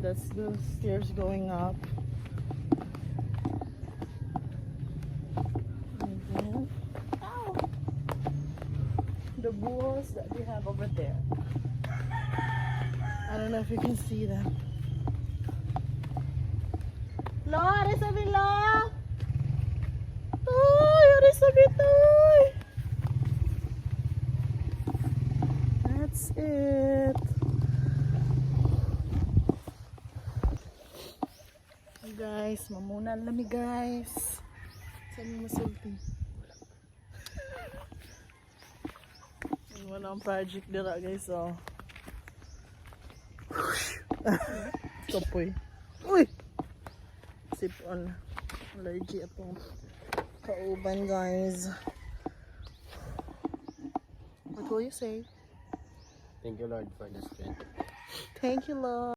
That's the stairs going up. And then, ow! The buhos that we have over there. I don't know if you can see them. Lo, aris sabi lo! Ay, aris sabi toy! That's it. Guys, mamunan lami guys. Saan mo masulti? Wala ang project dira guys, oh. Kapoy. Uy! Sip on. Allergy atong kauban guys. What will you say? Thank you, Lord, for this strength. Thank you, Lord.